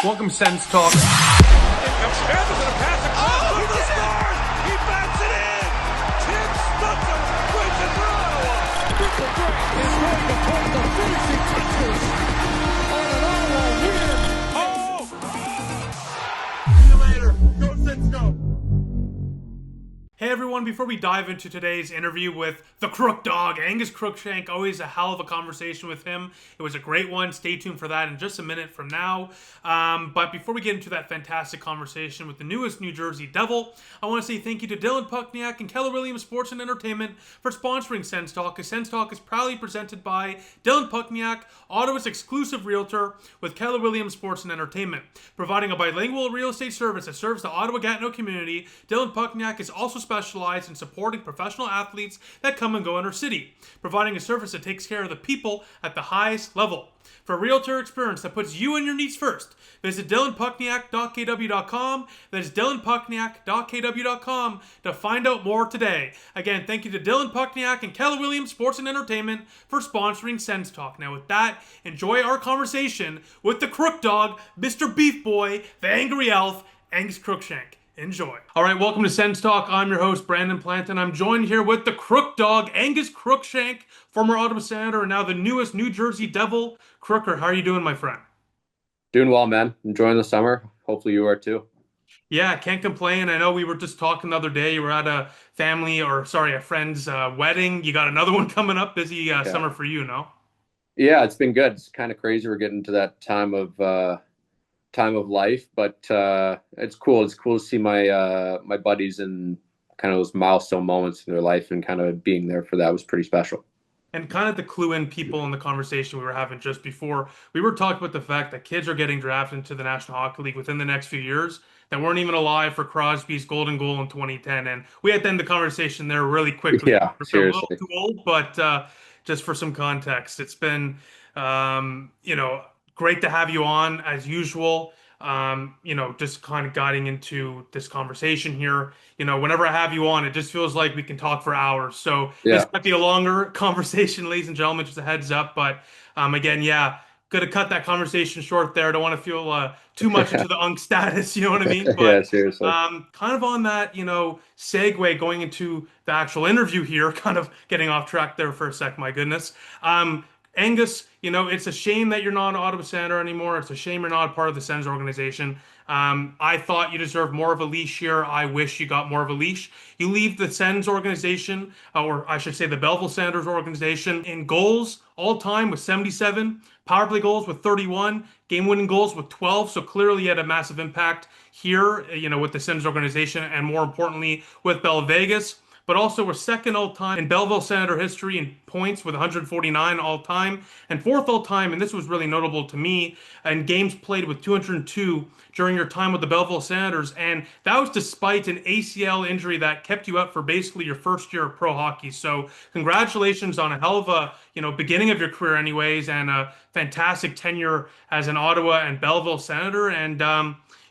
Welcome, Sens Talk. Here comes Smith, is going to pass across. Oh, he scores! He bats it in! Tim Stutzler wins it for Ottawa. Crooker is going to put the finishing touches on an Ottawa win. Oh! See you later. Go Sens, go. Hey everyone, before we dive into today's interview with the Crookdawg, Angus Crookshank, always a hell of a conversation with him. It was a great one. Stay tuned for that in just a minute from now. But before we get into that fantastic conversation with the newest New Jersey Devil, I want to say thank you to Dylan Puckniak and Keller Williams Sports and Entertainment for sponsoring Sens Talk. Sens Talk is proudly presented by Dylan Puckniak, Ottawa's exclusive realtor with Keller Williams Sports and Entertainment. Providing a bilingual real estate service that serves the Ottawa-Gatineau community, Dylan Puckniak is also specialized in supporting professional athletes that come and go in our city, providing a service that takes care of the people at the highest level. For a realtor experience that puts you and your needs first, visit dylanpuckniak.kw.com. That is dylanpuckniak.kw.com to find out more today. Again, thank you to Dylan Puckniak and Keller Williams Sports and Entertainment for sponsoring Sens Talk. Now with that, enjoy our conversation with the Crookdawg, Mr. Beef Boy, the Angry Elf, Angus Crookshank. Enjoy. All right, welcome to Sens Talk. I'm your host, Brandon Planton. I'm joined here with the Crookdawg, Angus Crookshank, former Ottawa Senator, and now the newest New Jersey Devil. Crooker, how are you doing, my friend? Doing well, man. Enjoying the summer. Hopefully you are too. Yeah, can't complain. I know we were just talking the other day. You were at a friend's wedding. You got another one coming up. Busy summer for you, no? Yeah, it's been good. It's kind of crazy. We're getting to that time of life, but it's cool. It's cool to see my my buddies in kind of those milestone moments in their life, and kind of being there for that was pretty special. And kind of to clue in people in the conversation we were having just before, we were talking about the fact that kids are getting drafted into the National Hockey League within the next few years that weren't even alive for Crosby's golden goal in 2010. And we had to end the conversation there really quickly. Yeah, we're a little too old, but just for some context, it's been great to have you on as usual. Just kind of guiding into this conversation here. Whenever I have you on, it just feels like we can talk for hours. So This might be a longer conversation, ladies and gentlemen, just a heads up. But again, going to cut that conversation short there. Don't want to feel too much into the unk status, you know what I mean? But, yeah, seriously. Kind of on that, segue going into the actual interview here, kind of getting off track there for a sec, my goodness. Angus, it's a shame that you're not an Ottawa Senator anymore. It's a shame you're not a part of the Sens organization. I thought you deserved more of a leash here. I wish you got more of a leash. You leave the Sens organization, or I should say the Belleville Senators organization, in goals all time with 77, power play goals with 31, game-winning goals with 12. So clearly you had a massive impact here, with the Sens organization, and more importantly with Bell Vegas. But also we're second all-time in Belleville Senator history in points with 149 all-time, and fourth all-time, and this was really notable to me, in games played with 202 during your time with the Belleville Senators, and that was despite an ACL injury that kept you out for basically your first year of pro hockey. So congratulations on a hell of a beginning of your career anyways, and a fantastic tenure as an Ottawa and Belleville Senator, and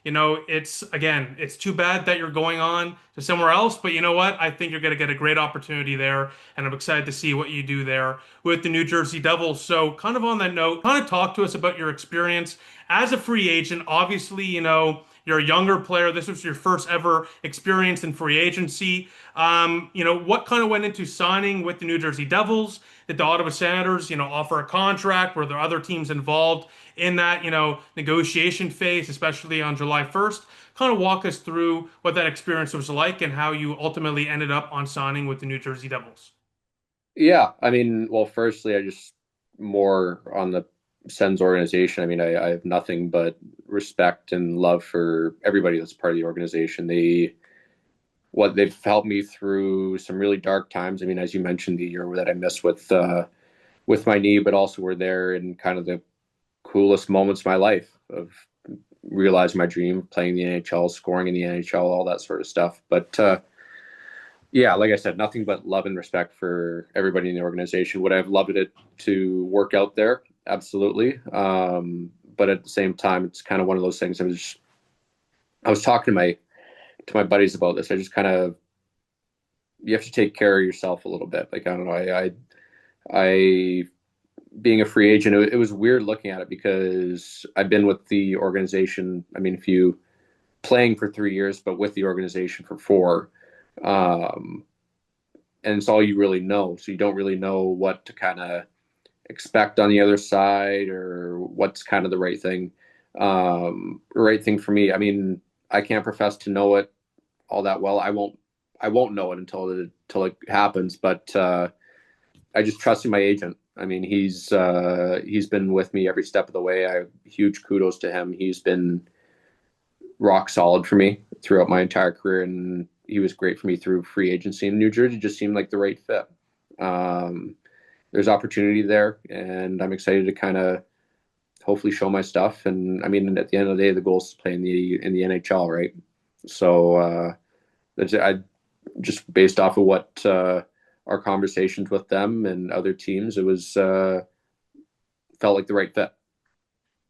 it's too bad that you're going on to somewhere else, but you know what? I think you're going to get a great opportunity there, and I'm excited to see what you do there with the New Jersey Devils. So kind of on that note, kind of talk to us about your experience as a free agent. Obviously, you're a younger player. This was your first ever experience in free agency. What kind of went into signing with the New Jersey Devils? Did the Ottawa Senators, offer a contract? Were there other teams involved in that, negotiation phase, especially on July 1st? Kind of walk us through what that experience was like and how you ultimately ended up on signing with the New Jersey Devils. Yeah, firstly, I just more on the Sens organization. I have nothing but respect and love for everybody that's part of the organization. They've helped me through some really dark times. As you mentioned, the year that I missed with my knee, but also were there in kind of the coolest moments of my life of realizing my dream, playing the NHL, scoring in the NHL, all that sort of stuff. But like I said, nothing but love and respect for everybody in the organization. Would I have loved it to work out there? Absolutely. But at the same time, it's kind of one of those things. I was talking to my buddies about this. I just kind of, you have to take care of yourself a little bit. Like, I don't know, I being a free agent, it was weird looking at it because I've been with the organization. I mean, if you playing for 3 years, but with the organization for four, um, and it's all you really know. So you don't really know what to kind of expect on the other side or what's kind of the right thing for me. I mean, I can't profess to know it all that well. I won't know it until it happens. But I just trusted my agent. I mean, he's been with me every step of the way. I have huge kudos to him. He's been rock solid for me throughout my entire career, and he was great for me through free agency. And New Jersey just seemed like the right fit. There's opportunity there, and I'm excited to kind of hopefully show my stuff. And I mean, at the end of the day, the goal is to play in the NHL, right? So I just based off of what our conversations with them and other teams, it was felt like the right fit.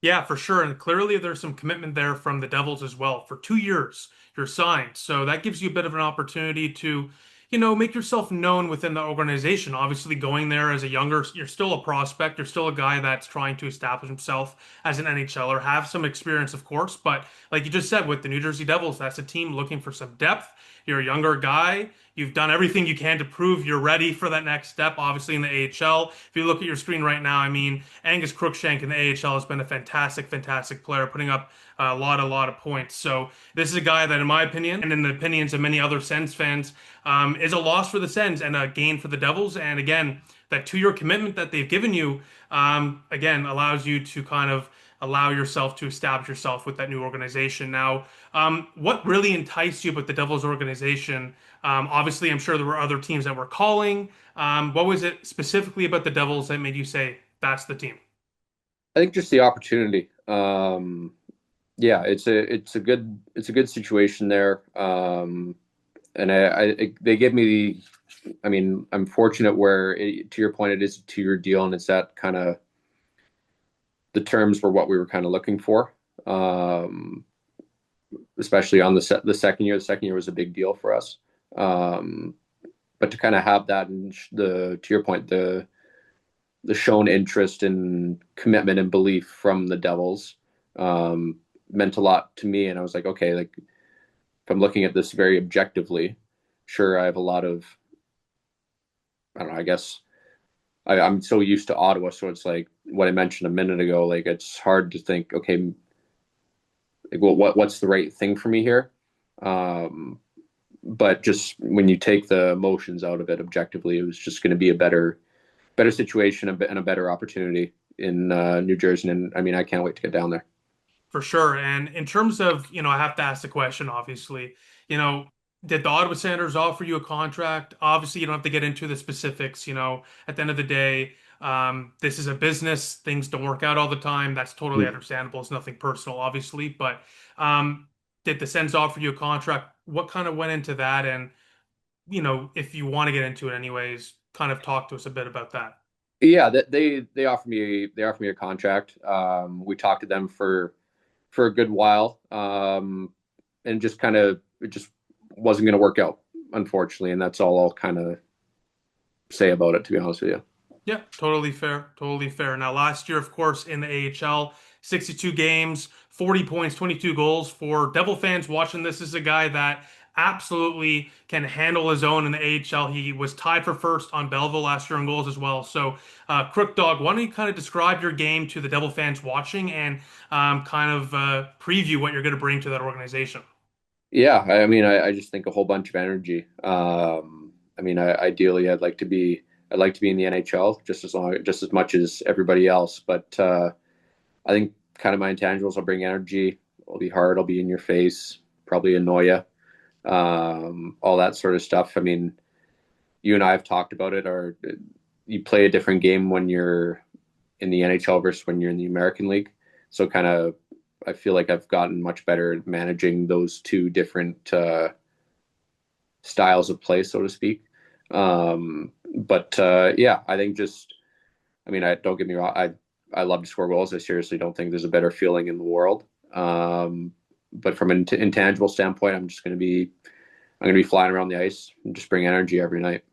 Yeah, for sure. And clearly there's some commitment there from the Devils as well. For 2 years, you're signed. So that gives you a bit of an opportunity to, make yourself known within the organization. Obviously, going there as a you're still a prospect. You're still a guy that's trying to establish himself as an NHLer, have some experience, of course. But like you just said, with the New Jersey Devils, that's a team looking for some depth. You're a younger guy. You've done everything you can to prove you're ready for that next step, obviously in the AHL. If you look at your screen right now, I mean, Angus Crookshank in the AHL has been a fantastic, fantastic player, putting up a lot of points. So this is a guy that, in my opinion, and in the opinions of many other Sens fans, is a loss for the Sens and a gain for the Devils. And again, that 2-year commitment that they've given you, again, allows you to kind of allow yourself to establish yourself with that new organization. Now, what really enticed you about the Devils organization? Obviously, I'm sure there were other teams that were calling. What was it specifically about the Devils that made you say that's the team? I think just the opportunity. Yeah, it's a good situation there. And they give me I mean, I'm fortunate where to your point, it is a 2-year deal, and it's that kind of the terms were what we were kind of looking for. Especially on the second year. The second year was a big deal for us. But to kind of have that, and to your point, the shown interest and commitment and belief from the Devils meant a lot to me. And I was like, okay, like if I'm looking at this very objectively, sure, I have a lot of, I don't know, I guess I'm so used to Ottawa. So it's like what I mentioned a minute ago, like it's hard to think, okay, like, well, what's the right thing for me here? But just when you take the emotions out of it objectively, it was just going to be a better situation and a better opportunity in New Jersey. And I mean, I can't wait to get down there. For sure. And in terms of, I have to ask the question, obviously, did the Ottawa Senators offer you a contract? Obviously, you don't have to get into the specifics, at the end of the day, this is a business. Things don't work out all the time. That's totally understandable. It's nothing personal, obviously. But did the Sens offer you a contract? What kind of went into that? And, if you want to get into it anyways, kind of talk to us a bit about that. Yeah, they offered me a contract. We talked to them for a good while, and just kind of it just wasn't going to work out, unfortunately, and that's all I'll kind of say about it, to be honest with you. Yeah, totally fair. Totally fair. Now, last year, of course, in the AHL, 62 games, 40 points, 22 goals. For Devil fans watching this, is a guy that absolutely can handle his own in the AHL. He was tied for first on Belleville last year in goals as well. So, Crookdawg, why don't you kind of describe your game to the Devil fans watching and kind of preview what you're going to bring to that organization? Yeah, I mean, I just think a whole bunch of energy. I mean, ideally, I'd like to be in the NHL just as much as everybody else. But I think kind of my intangibles, I'll bring energy. I'll be hard. I'll be in your face. Probably annoy you. All that sort of stuff. I mean, you and I have talked about it. Or you play a different game when you're in the NHL versus when you're in the American League. So kind of, I feel like I've gotten much better at managing those two different styles of play, so to speak. But yeah, I think I mean, don't get me wrong. I love to score goals. I seriously don't think there's a better feeling in the world. But from an intangible standpoint, I'm going to be flying around the ice and just bring energy every night.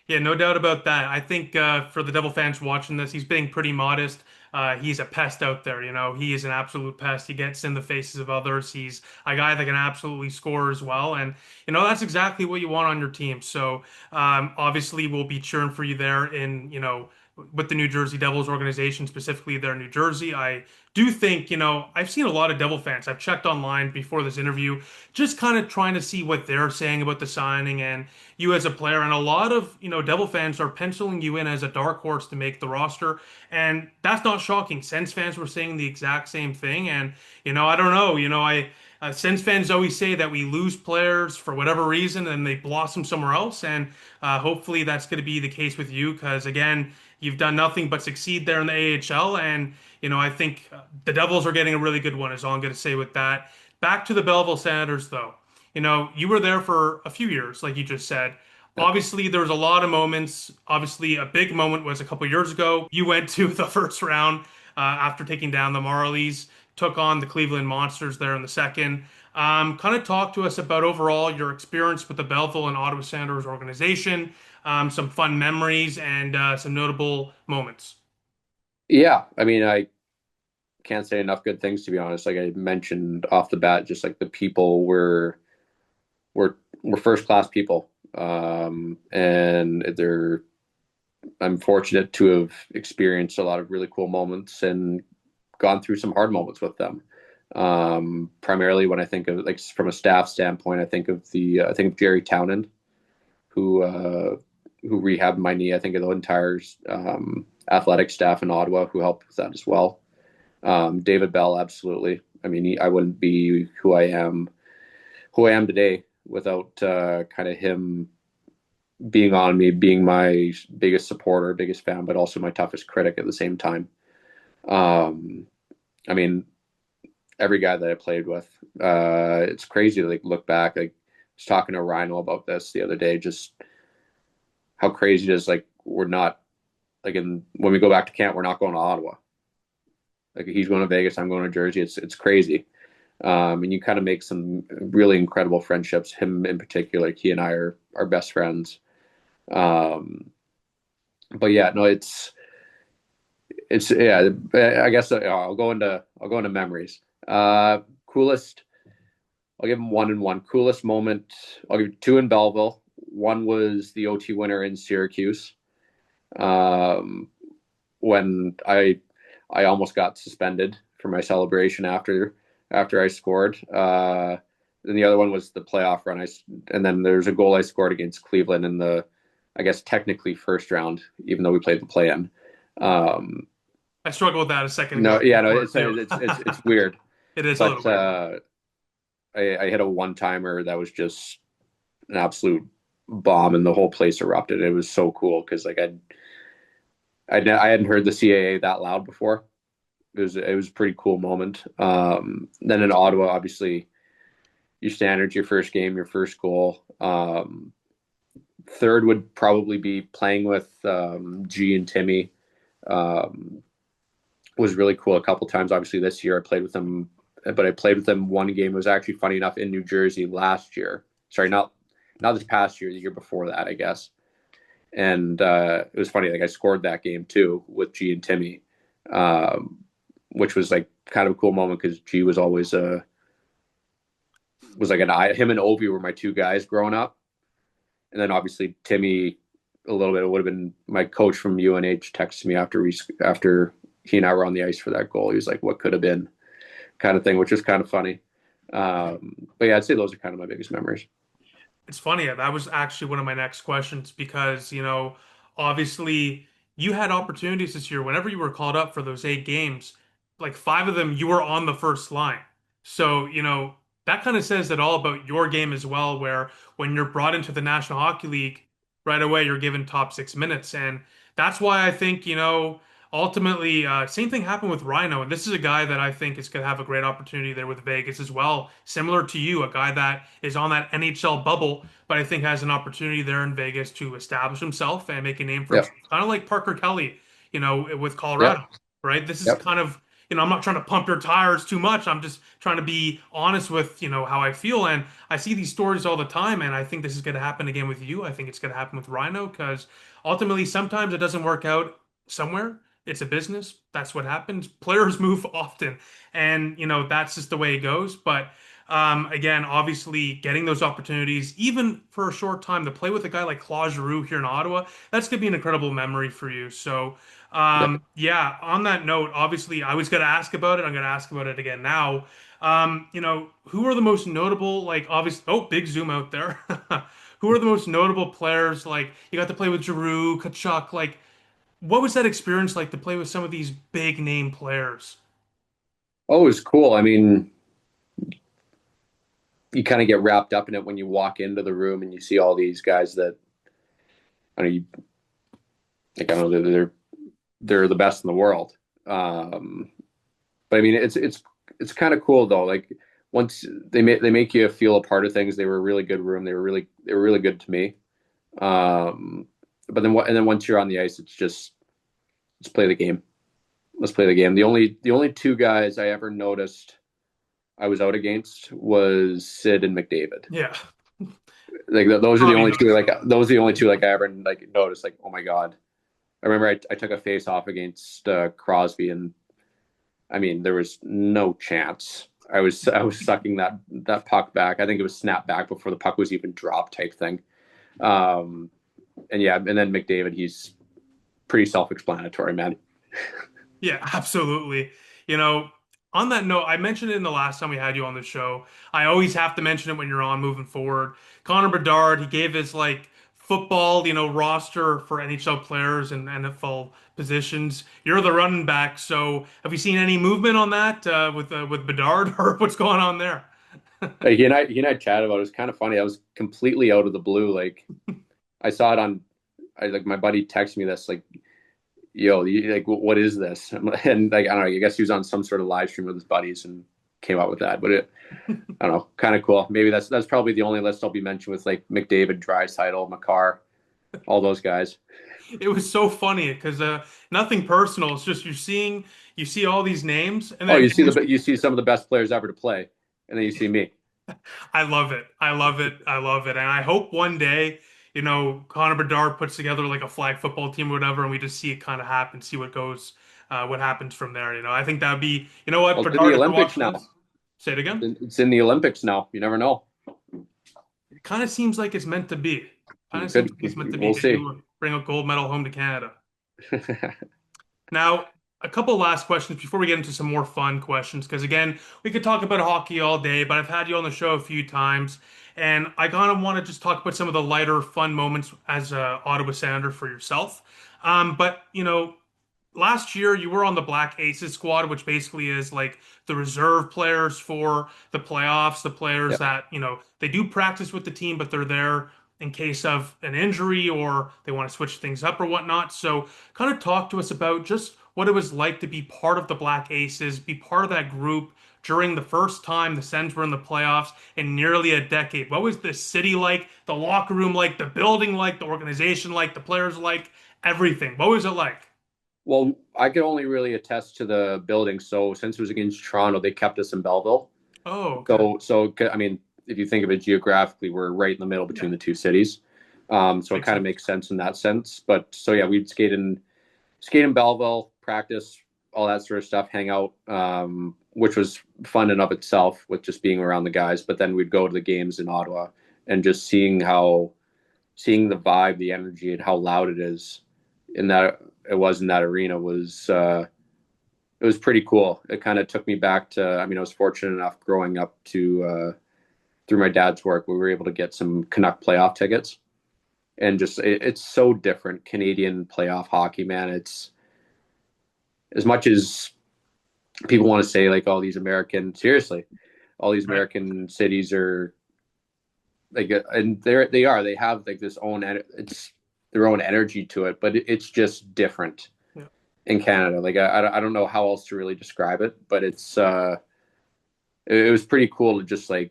Yeah, no doubt about that. I think for the Devil fans watching this, he's being pretty modest. He's a pest out there, you know. He is an absolute pest. He gets in the faces of others. He's a guy that can absolutely score as well, and you know that's exactly what you want on your team. So obviously, we'll be cheering for you there in with the New Jersey Devils organization, specifically there in New Jersey. I do think, I've seen a lot of Devil fans. I've checked online before this interview, just kind of trying to see what they're saying about the signing and you as a player. And a lot of, Devil fans are penciling you in as a dark horse to make the roster. And that's not shocking. Sens fans were saying the exact same thing. And, I don't know. Sens fans always say that we lose players for whatever reason and they blossom somewhere else. And hopefully that's going to be the case with you because, again, you've done nothing but succeed there in the AHL. And, I think the Devils are getting a really good one, is all I'm going to say with that. Back to the Belleville Senators, though. You were there for a few years, like you just said. Obviously, there was a lot of moments. Obviously, a big moment was a couple years ago. You went to the first round after taking down the Marlies, took on the Cleveland Monsters there in the second. Kind of talk to us about overall your experience with the Belleville and Ottawa Senators organization, some fun memories, and some notable moments. Yeah, I mean, I can't say enough good things, to be honest. Like I mentioned off the bat, just like the people were first class people, and I'm fortunate to have experienced a lot of really cool moments and gone through some hard moments with them. Primarily when I think of, like, from a staff standpoint, I think of Jerry Townend, who rehabbed my knee. I think of the entire athletic staff in Ottawa who helped with that as well. David Bell, absolutely. I mean, I wouldn't be who I am today without kind of him being on me, being my biggest supporter, biggest fan, but also my toughest critic at the same time. I mean, every guy that I played with, it's crazy to look back. Like, I was talking to Rhino about this the other day, just how crazy it is. Like, we're not, when we go back to camp, we're not going to Ottawa. Like, he's going to Vegas, I'm going to Jersey. It's crazy. And you kind of make some really incredible friendships. Him in particular, like, he and I are best friends. But yeah, no, it's yeah. I guess I'll go into memories. Coolest. I'll give him one and one. Coolest moment. I'll give two in Belleville. One was the OT winner in Syracuse. When I almost got suspended for my celebration after I scored. Then the other one was the playoff run. And then there's a goal I scored against Cleveland in the, I guess, technically first round, even though we played the play-in. I struggled with that a second ago. No, yeah, no, it's weird. It is, but a weird. I hit a one-timer that was just an absolute bomb, and the whole place erupted. It was so cool because, like, I hadn't heard the CAA that loud before. It was a pretty cool moment. Then in Ottawa, obviously, your standards, your first game, your first goal. Third would probably be playing with G and Timmy. Was really cool a couple times. Obviously, this year I played with them, but I played with them one game. It was actually, funny enough, in New Jersey last year. Sorry, not this past year, the year before that, I guess. And it was funny, like, I scored that game too with G and Timmy, which was like kind of a cool moment because G was always him and Ovi were my two guys growing up. And then obviously Timmy, a little bit, it would have been my coach from UNH texted me after he and I were on the ice for that goal. He was like, what could have been, kind of thing, which was kind of funny. But yeah, I'd say those are kind of my biggest memories. It's funny. That was actually one of my next questions because, obviously you had opportunities this year. Whenever you were called up for those 8 games, like 5 of them, you were on the first line. So, that kind of says it all about your game as well, where when you're brought into the National Hockey League, right away you're given top 6 minutes. And that's why I think, ultimately, same thing happened with Rhino. And this is a guy that I think is going to have a great opportunity there with Vegas as well. Similar to you, a guy that is on that NHL bubble, but I think has an opportunity there in Vegas to establish himself and make a name for himself. Kind of like Parker Kelly, with Colorado, right? This is kind of, I'm not trying to pump your tires too much. I'm just trying to be honest with, how I feel. And I see these stories all the time, and I think this is going to happen again with you. I think it's going to happen with Rhino because ultimately sometimes it doesn't work out somewhere. It's a business. That's what happens. Players move often, and that's just the way it goes. But again, obviously, getting those opportunities, even for a short time, to play with a guy like Claude Giroux here in Ottawa, that's gonna be an incredible memory for you. So, Yeah. yeah. On that note, obviously, I was gonna ask about it. I'm gonna ask about it again now. Who are the most notable? Like, obviously, oh, big zoom out there. Who are the most notable players? Like, you got to play with Giroux, Kachuk. Like, what was that experience like to play with some of these big name players? Oh, it was cool. I mean, you kind of get wrapped up in it when you walk into the room and you see all these guys that I don't know, I don't know, they're the best in the world. But I mean, it's kind of cool though. Like once they make you feel a part of things. They were a really good room. They were really good to me. But then once you're on the ice, it's just let's play the game. Let's play the game. The only two guys I ever noticed I was out against was Sid and McDavid. Yeah. Like those are the Probably only two. noticed. Like those are the only two. Like I ever like noticed. Like oh my god. I remember I took a face off against Crosby, and I mean there was no chance. I was sucking that puck back. I think it was snapped back before the puck was even dropped, type thing. Um, and yeah, and then McDavid, he's pretty self-explanatory, man. Yeah, absolutely. You know, on that note, I mentioned it in the last time we had you on the show. I always have to mention it when you're on moving forward. Connor Bedard, he gave his like football, roster for NHL players and NFL positions. You're the running back, so have you seen any movement on that with Bedard or what's going on there? Like he and I chatted about it. It was kind of funny. I was completely out of the blue. Like I saw it like my buddy texted me this like yo, like, what is this? And like, I don't know, I guess he was on some sort of live stream with his buddies and came out with that. But I don't know, kind of cool. Maybe that's probably the only list I'll be mentioned with like McDavid, Draisaitl, Makar, all those guys. It was so funny because nothing personal. It's just you see all these names, and Oh, then you see some of the best players ever to play, and then you see me. I love it. I love it. I love it. And I hope one day, Connor Bedard puts together like a flag football team or whatever, and we just see it kind of happen, see what happens from there. I think that'd be, what, Well, it's in the Bedard, if you're Olympics watching now. this, say it again. It's in the Olympics now. You never know. It kind of seems like it's meant to be. Kind of seems Good. like it's meant to be. We'll see. Bring a gold medal home to Canada. Now, a couple last questions before we get into some more fun questions, because again, we could talk about hockey all day, but I've had you on the show a few times, and I kind of want to just talk about some of the lighter, fun moments as a Ottawa Senator for yourself. But last year you were on the Black Aces squad, which basically is like the reserve players for the playoffs, the players Yeah. that, they do practice with the team, but they're there in case of an injury or they want to switch things up or whatnot. So kind of talk to us about just what it was like to be part of the Black Aces, be part of that group during the first time the Sens were in the playoffs in nearly a decade. What was the city like, the locker room like, the building like, the organization like, the players like, everything? What was it like? Well, I could only really attest to the building. So since it was against Toronto, they kept us in Belleville. Oh, okay. So I mean, if you think of it geographically, we're right in the middle between the two cities. So it Makes kind sense. of makes sense in that sense. But so yeah, we'd skate in Belleville, practice, all that sort of stuff, hang out, which was fun in of itself with just being around the guys. But then we'd go to the games in Ottawa and just seeing the vibe, the energy, and how loud it is in that it was in that arena was it was pretty cool. It kind of took me back to, I mean, I was fortunate enough growing up to through my dad's work, we were able to get some Canuck playoff tickets, and just it's so different. Canadian playoff hockey, man. It's as much as people want to say like all these Right. American cities are like, and they have like this own, it's their own energy to it, but it's just different Yeah. in Canada. Like I don't know how else to really describe it, but it was pretty cool to just like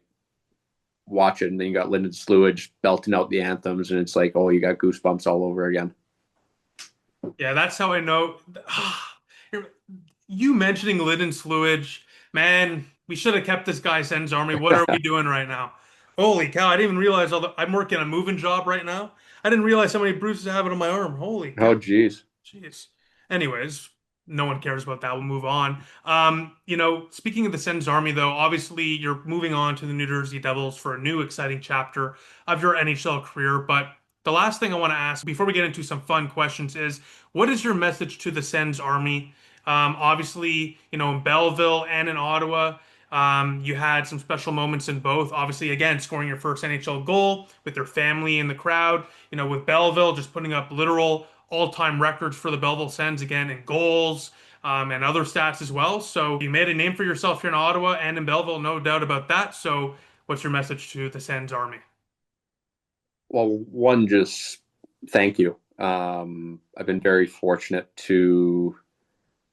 watch it. And then you got Lyndon Slewage belting out the anthems, and it's like, oh, you got goosebumps all over again. Yeah, that's how I know. You mentioning Lyndon Sluage, man, we should have kept this guy Sens Army. What are we doing right now? Holy cow, I didn't even realize I'm working a moving job right now. I didn't realize how many bruises I have on my arm. Holy cow. Oh, geez. Jeez. Anyways, no one cares about that. We'll move on. Speaking of the Sens Army, though, obviously you're moving on to the New Jersey Devils for a new exciting chapter of your NHL career. But the last thing I want to ask before we get into some fun questions is, what is your message to the Sens Army? Obviously, in Belleville and in Ottawa, you had some special moments in both. Obviously, again, scoring your first NHL goal with your family in the crowd. With Belleville, just putting up literal all-time records for the Belleville Sens again in goals and other stats as well. So you made a name for yourself here in Ottawa and in Belleville, no doubt about that. So what's your message to the Sens Army? Well, one, just thank you. I've been very fortunate to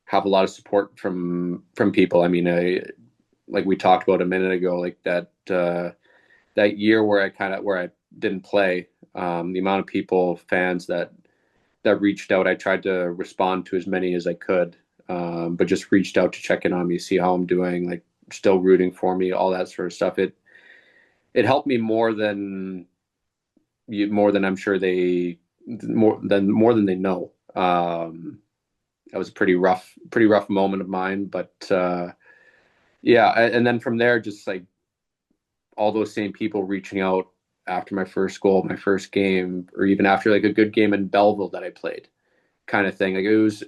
have a lot of support from people. I mean, like we talked about a minute ago, like that year where I didn't play, the amount of people, fans that reached out. I tried to respond to as many as I could, but just reached out to check in on me, see how I'm doing, like still rooting for me, all that sort of stuff. It helped me more than I'm sure more than they know. That was a pretty rough moment of mine, but yeah. And then from there, just like all those same people reaching out after my first goal, my first game, or even after like a good game in Belleville that I played, kind of thing. Like it was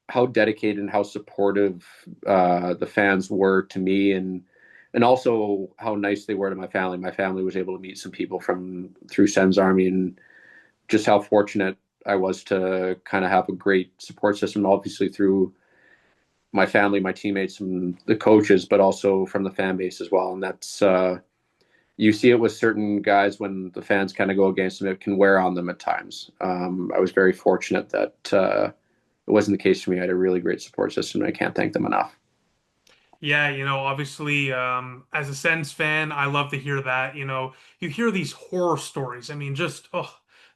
how dedicated and how supportive the fans were to me, and also how nice they were to my family. My family was able to meet some people from through Sens Army, and just how fortunate I was to kind of have a great support system, obviously through my family, my teammates, and the coaches, but also from the fan base as well. And that's you see it with certain guys when the fans kind of go against them, it can wear on them at times. I was very fortunate that it wasn't the case for me. I had a really great support system, and I can't thank them enough. Yeah, obviously, as a Sens fan, I love to hear that. You hear these horror stories. I mean, just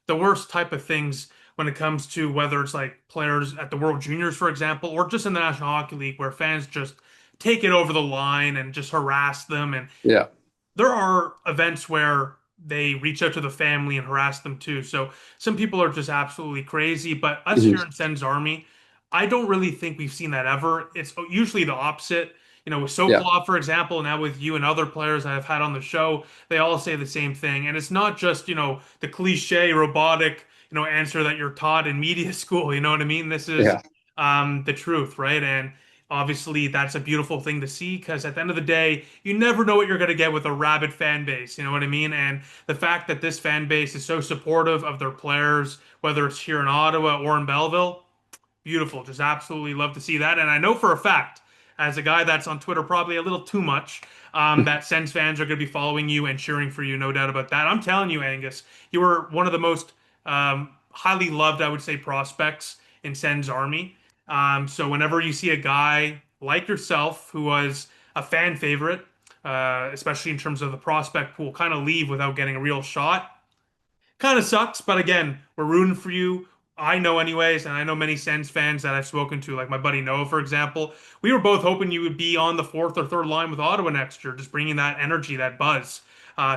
the worst type of things when it comes to whether it's like players at the World Juniors, for example, or just in the National Hockey League where fans just take it over the line and just harass them. And Yeah. there are events where they reach out to the family and harass them too. So some people are just absolutely crazy. But us Mhm. here in Sens Army, I don't really think we've seen that ever. It's usually the opposite. With Yeah. Sokolov, for example, now with you and other players I've had on the show, they all say the same thing. And it's not just, the cliche robotic, answer that you're taught in media school. You know what I mean? This is Yeah. the truth, right? And obviously that's a beautiful thing to see because at the end of the day, you never know what you're going to get with a rabid fan base. You know what I mean? And the fact that this fan base is so supportive of their players, whether it's here in Ottawa or in Belleville, beautiful. Just absolutely love to see that. And I know for a fact, as a guy that's on Twitter probably a little too much, that Sens fans are going to be following you and cheering for you, no doubt about that. I'm telling you, Angus, you were one of the most highly loved, I would say, prospects in Sens Army. So whenever you see a guy like yourself who was a fan favorite, especially in terms of the prospect pool, kind of leave without getting a real shot, kind of sucks, but again, we're rooting for you. I know, anyways, and I know many Sens fans that I've spoken to, like my buddy Noah, for example. We were both hoping you would be on the fourth or third line with Ottawa next year, just bringing that energy, that buzz.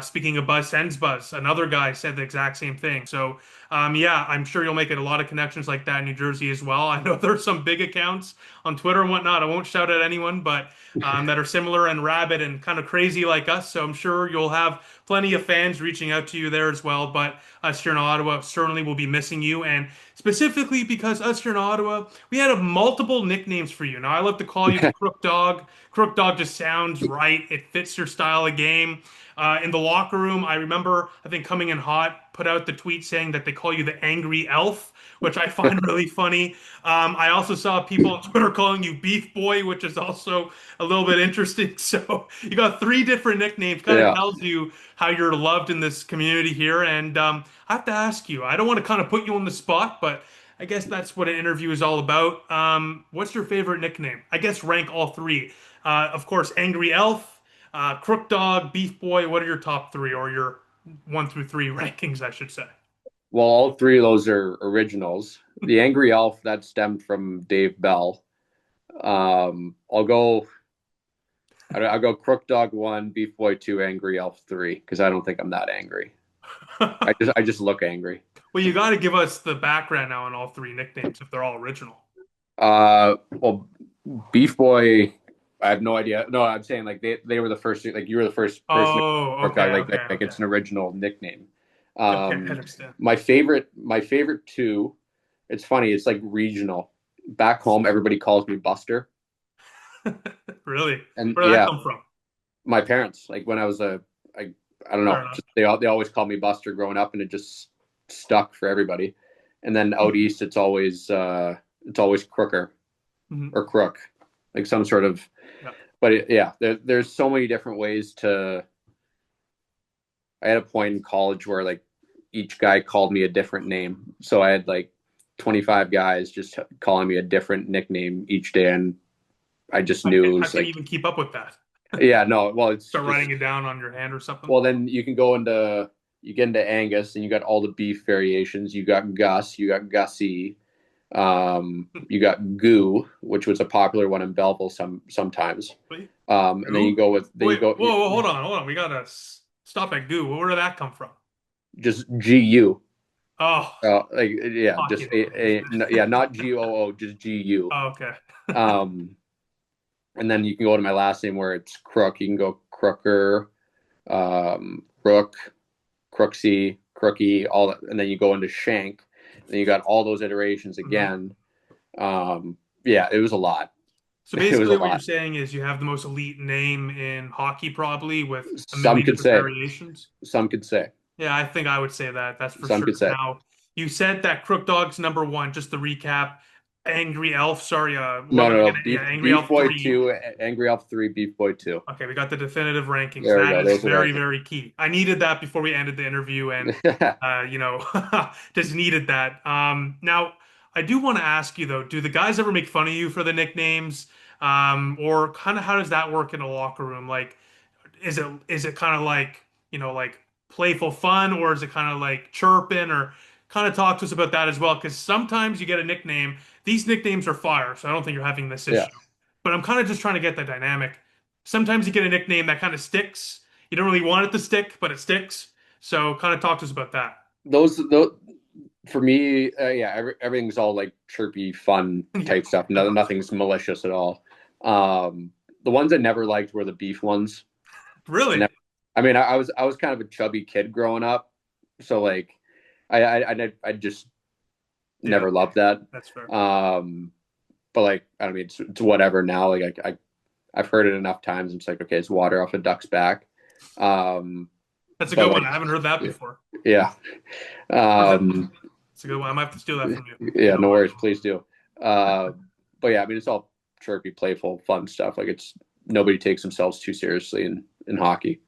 Speaking of buzz, Sens buzz, another guy said the exact same thing. So, yeah, I'm sure you'll make it a lot of connections like that in New Jersey as well. I know there's some big accounts on Twitter and whatnot. I won't shout at anyone, but that are similar and rabid and kind of crazy like us. So I'm sure you'll have plenty of fans reaching out to you there as well. But us here in Ottawa certainly will be missing you. And specifically because us here in Ottawa, we had multiple nicknames for you. Now, I love to call you the Crook Dog. Crook Dog just sounds right. It fits your style of game. In the locker room, I remember, I think Coming in Hot put out the tweet saying that they call you the Angry Elf, which I find really funny. I also saw people on Twitter calling you Beef Boy, which is also a little bit interesting. So you got three different nicknames. Kind of Yeah. tells you how you're loved in this community here. And I have to ask you, I don't want to kind of put you on the spot, but I guess that's what an interview is all about. What's your favorite nickname? I guess rank all three. Of course, Angry Elf, Crook Dog, Beef Boy. What are your top three or your one through three rankings, I should say? Well, all three of those are originals. The Angry Elf, that stemmed from Dave Bell. I'll go. I'll go Crookdawg 1, Beef Boy 2, Angry Elf 3 because I don't think I'm that angry. I just look angry. Well, you got to give us the background now on all three nicknames if they're all original. Well, Beef Boy, I have no idea. No, I'm saying like they were the first. Like you were the first person. Oh, Crookdawg, okay, okay, like okay. it's an original nickname. Okay, I understand. My favorite two. It's funny. It's like regional. Back home, everybody calls me Buster. Really? And Where did that yeah, come from? my parents, like when I was I don't Fair know, enough. just they always called me Buster growing up, and it just stuck for everybody. And then out east, it's always Crooker Mhm. or Crook, like some sort of. Yeah. But yeah, there's so many different ways to. I had a point in college where like each guy called me a different name, so I had like 25 guys just calling me a different nickname each day, and I just knew it How was can you like, even keep up with that? yeah, no, well, it's Start just writing it down on your hand or something? well, then you get into Angus, and you got all the beef variations. You got Gus, you got Gussie, you got Goo, which was a popular one in Belleville sometimes. Wait, And then you goo? go with Wait, whoa, hold on, hold on. We gotta stop at goo. Where did that come from? just GU. Oh, Like yeah, hockey just nicknames, yeah, man. not GOO, just GU. Oh, okay. Um, and then you can go to my last name where it's Crook. You can go Crooker, Rook, Crooksy, Crookie, all that, and then you go into Shank. Then you got all those iterations Mhm. again. Yeah, it was a lot. So It was a basically, what you're lot. saying is you have the most elite name in hockey, probably with a Some million could different say. variations. Some could say. Yeah, I think I would say that. That's for Some sure. could say. Now, you said that Crookdawg's number one. Just to recap, Angry Elf. Sorry, what No, was no, it no. again? Yeah, Angry Beef Elf Boy 3. 2, Angry Elf 3, Beef Boy 2. Okay, we got the definitive rankings. There we That go. is There's the very, ranking. very key. I needed that before we ended the interview, and you know, just needed that. Now I do want to ask you though, do the guys ever make fun of you for the nicknames? Or kind of how does that work in a locker room? Like, is it kind of like, like playful fun, or is it kind of like chirping, or kind of talk to us about that as well? Because sometimes you get a nickname. These nicknames are fire, so I don't think you're having this Yeah. issue. But I'm kind of just trying to get the dynamic. Sometimes you get a nickname that kind of sticks. You don't really want it to stick, but it sticks. So kind of talk to us about that. Those for me, yeah, everything's all like chirpy, fun Yeah. type stuff. No, nothing's malicious at all. The ones I never liked were the beef ones. I Really? never. I mean, I was kind of a chubby kid growing up, so like, I just Yeah, never loved that. that's fair. But like, I mean, it's whatever now. Like, I've heard it enough times. It's like, okay, it's water off a duck's back. Um, That's a but good one. like, I haven't heard that before. yeah. Um, It's a good one. I might have to steal that from you. yeah, no worries. Please do. But yeah, I mean, it's all chirpy, playful, fun stuff. Like it's nobody takes themselves too seriously in hockey.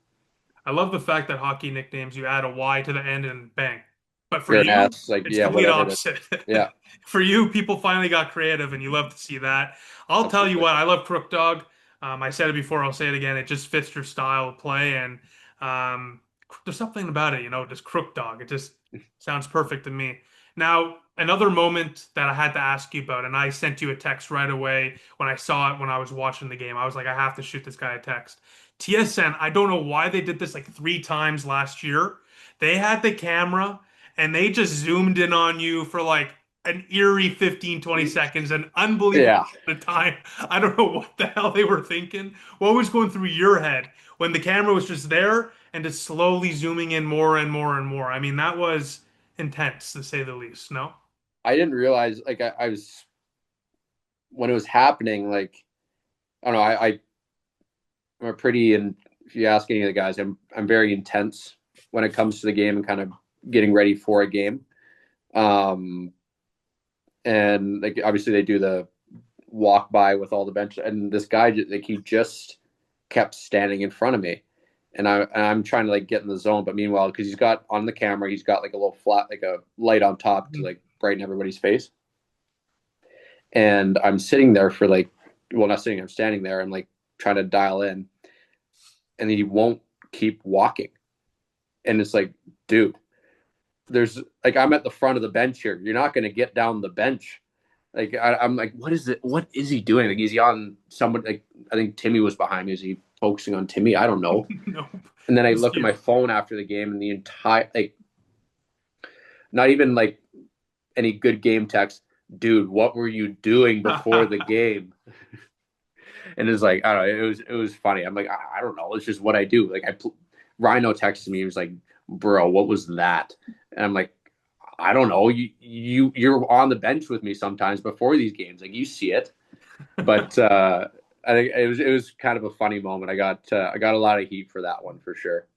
I love the fact that hockey nicknames you add a Y to the end and bang. But for You're an you, ass. Like it's yeah, complete whatever it is. opposite. Yeah, For you, people finally got creative, and you love to see that. I'll tell you absolutely. what, I love Crookdawg. I said it before, I'll say it again. It just fits your style of play, and um, there's something about it, just Crookdawg. It just sounds perfect to me. Now, another moment that I had to ask you about, and I sent you a text right away when I saw it when I was watching the game. I was like, I have to shoot this guy a text. TSN, I don't know why they did this like 3 times last year. They had the camera and they just zoomed in on you for like an eerie 15, 20 seconds, an unbelievable Yeah, amount of time. I don't know what the hell they were thinking. What was going through your head when the camera was just there and just slowly zooming in more and more and more? I mean, that was intense to say the least. No? I didn't realize. Like I was when it was happening. Like I don't know. I'm a pretty, and if you ask any of the guys, I'm very intense when it comes to the game and kind of getting ready for a game. Um, and like obviously they do the walk by with all the bench, and this guy like he just kept standing in front of me, and I'm trying to like get in the zone, but meanwhile because he's got on the camera he's got like a little flat like a light on top to like brighten everybody's face, and I'm sitting there for like well not sitting I'm standing there and like trying to dial in, and he won't keep walking, and it's like dude there's like I'm at the front of the bench here. You're not going to get down the bench Like I'm like, what is it? What is he doing? Like, is he on someone? Like, I think Timmy was behind me. Is he focusing on Timmy? I don't know. Nope. And then I Just look at you. my phone after the game, and the entire like, not even like any good game text. Dude, what were you doing before the game? And it's like, I don't know. It was funny. I'm like, I don't know. It's just what I do. Like Rhino texted me. He was like, bro, what was that? And I'm like, I don't know. You're on the bench with me sometimes before these games. Like, you see it. But I think it was kind of a funny moment. I got a lot of heat for that one for sure.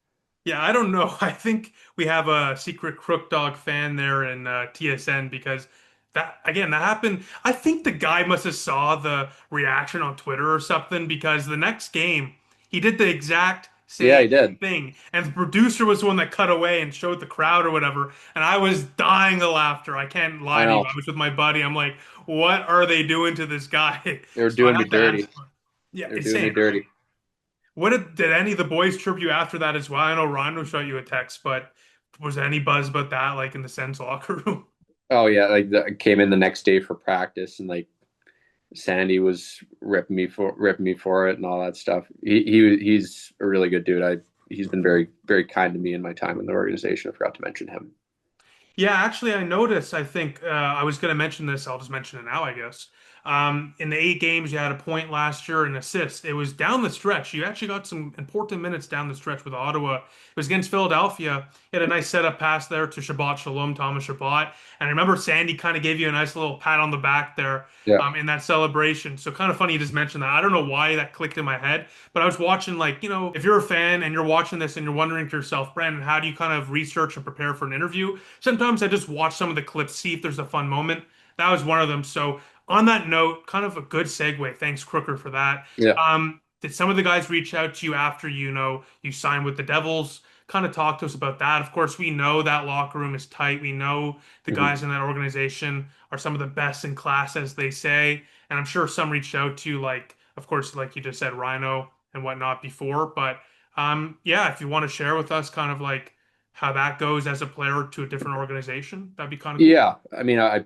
Yeah, I don't know. I think we have a secret Crookdawg fan there in TSN because that happened. I think the guy must have saw the reaction on Twitter or something because the next game he did the exact Yeah, same he did. thing, and the producer was the one that cut away and showed the crowd or whatever, and I was dying of laughter. I can't I lie to you. know. I was with my buddy. I'm like, what are they doing to this guy? They were So I doing me had to ask dirty. him. Yeah, They were doing me insane. dirty. Did any of the boys chirp you after that as well? I know Rondo shot you a text, but was there any buzz about that, like in the Sens locker room? Oh yeah, like I came in the next day for practice, and like Sandy was ripping me for it and all that stuff. He's a really good dude. He's been very very kind to me in my time in the organization. I forgot to mention him. Yeah, actually, I noticed. I think I was going to mention this. I'll just mention it now, I guess. In the 8 games, you had a point last year, an assist. It was down the stretch. You actually got some important minutes down the stretch with Ottawa. It was against Philadelphia. You had a nice setup pass there to Shabbat Shalom, Thomas Shabbat. And I remember Sandy kind of gave you a nice little pat on the back there Yeah. in that celebration. So kind of funny you just mentioned that. I don't know why that clicked in my head, but I was watching, like, if you're a fan and you're watching this and you're wondering to yourself, Brandon, how do you kind of research and prepare for an interview? Sometimes I just watch some of the clips, see if there's a fun moment. That was one of them. So on that note, kind of a good segue. Thanks, Crooker, for that. Yeah. Did some of the guys reach out to you after you signed with the Devils? Kind of talk to us about that. Of course, we know that locker room is tight. We know the Mhm. guys in that organization are some of the best in class, as they say. And I'm sure some reached out to you, like, of course, like you just said, Rhino and whatnot before. But yeah, if you want to share with us kind of like how that goes as a player to a different organization, that'd be kind of cool. Yeah. I mean, I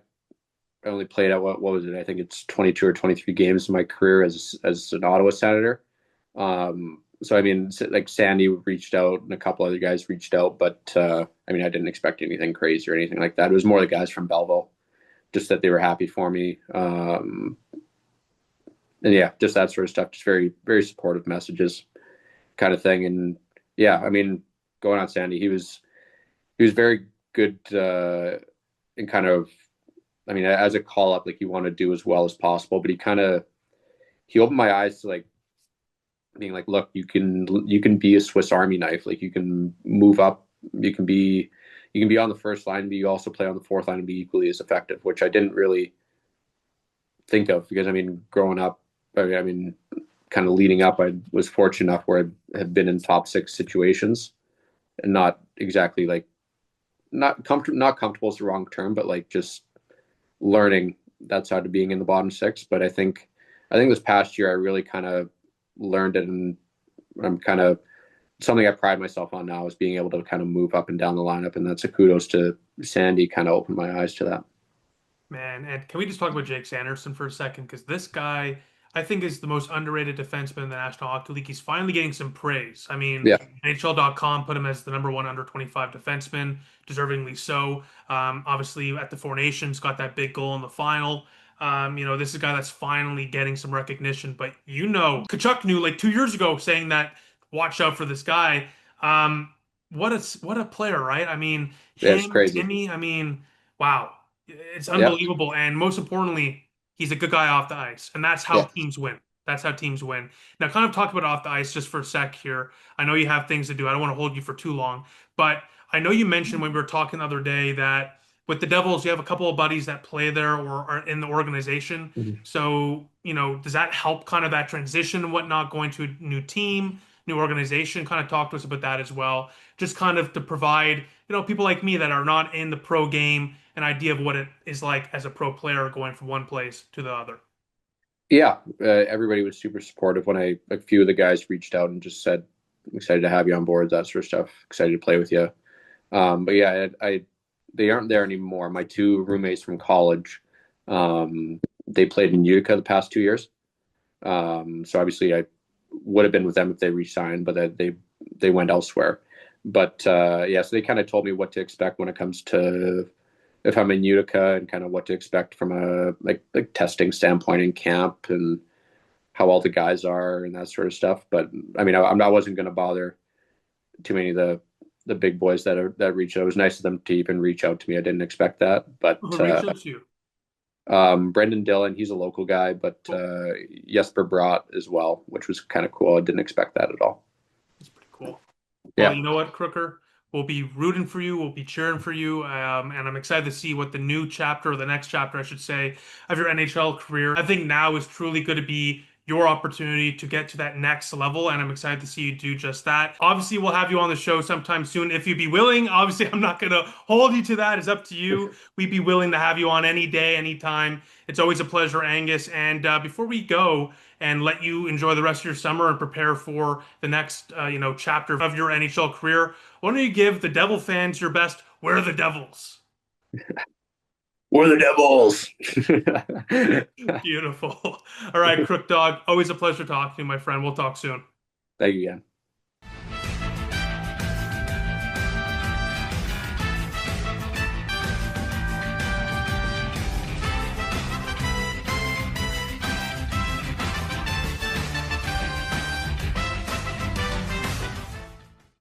only played at what was it? I think it's 22 or 23 games in my career as an Ottawa Senator. So I mean, like Sandy reached out and a couple other guys reached out, but I mean, I didn't expect anything crazy or anything like that. It was more the guys from Belleville, just that they were happy for me. And yeah, just that sort of stuff. Just very, very supportive messages, kind of thing. And yeah, I mean, going on Sandy, he was very good in kind of. I mean, as a call up, like you want to do as well as possible, but he opened my eyes to like being like, look, you can be a Swiss Army knife. Like you can move up, you can be on the first line, but you also play on the fourth line and be equally as effective, which I didn't really think of because I mean, growing up, I mean, kind of leading up, I was fortunate enough where I have been in top six situations and not exactly like not comfortable is the wrong term, but like just learning that side of being in the bottom six. But I think this past year I really kind of learned it, and I'm kind of something I pride myself on now is being able to kind of move up and down the lineup, and that's a kudos to Sandy. Kind of opened my eyes to that. Man, and can we just talk about Jake Sanderson for a second? Because this guy, I think, is the most underrated defenseman in the National Hockey League. He's finally getting some praise. I mean, Yeah. NHL.com put him as the #1 under 25 defenseman, deservingly so. Obviously, at the Four Nations, got that big goal in the final. This is a guy that's finally getting some recognition. But Kachuk knew like 2 years ago saying that watch out for this guy. What a player, right? I mean, Yeah, it's him, crazy. Timmy. I mean, wow. It's Yeah. unbelievable. And most importantly, he's a good guy off the ice. And that's how Yeah. teams win. That's how teams win. Now, kind of talk about off the ice just for a sec here. I know you have things to do. I don't want to hold you for too long. But I know you mentioned when we were talking the other day that with the Devils, you have a couple of buddies that play there or are in the organization. Mhm. So, does that help kind of that transition and whatnot, going to a new team, new organization? Kind of talk to us about that as well. Just kind of to provide, people like me that are not in the pro game an idea of what it is like as a pro player going from one place to the other. Yeah. Everybody was super supportive when a few of the guys reached out and just said, "I'm excited to have you on board," that sort of stuff. Excited to play with you. But yeah, they aren't there anymore. My two roommates from college, They played in Utica the past 2 years. So obviously I would have been with them if they re-signed, but they went elsewhere. But yeah, so they kind of told me what to expect when it comes to if I'm in Utica and kind of what to expect from a like testing standpoint in camp and how all the guys are and that sort of stuff. But I mean, I wasn't going to bother too many of the big boys that reached out. It was nice of them to even reach out to me. I didn't expect that, but Who reached out to you? Brendan Dillon, he's a local guy, but Jesper Bratt as well, which was kind of cool. I didn't expect that at all. That's pretty cool. Well, Yeah. you know what, Crooker? We'll be rooting for you. We'll be cheering for you. And I'm excited to see what the new chapter, or the next chapter, I should say, of your NHL career. I think now is truly going to be your opportunity to get to that next level. And I'm excited to see you do just that. Obviously, we'll have you on the show sometime soon if you'd be willing. Obviously, I'm not going to hold you to that. It's up to you. We'd be willing to have you on any day, anytime. It's always a pleasure, Angus. And before we go, and let you enjoy the rest of your summer and prepare for the next, chapter of your NHL career. Why don't you give the Devil fans your best? Where are the Devils? We're the Devils. Beautiful. All right, Crookdawg. Always a pleasure talking to you, my friend. We'll talk soon. Thank you again.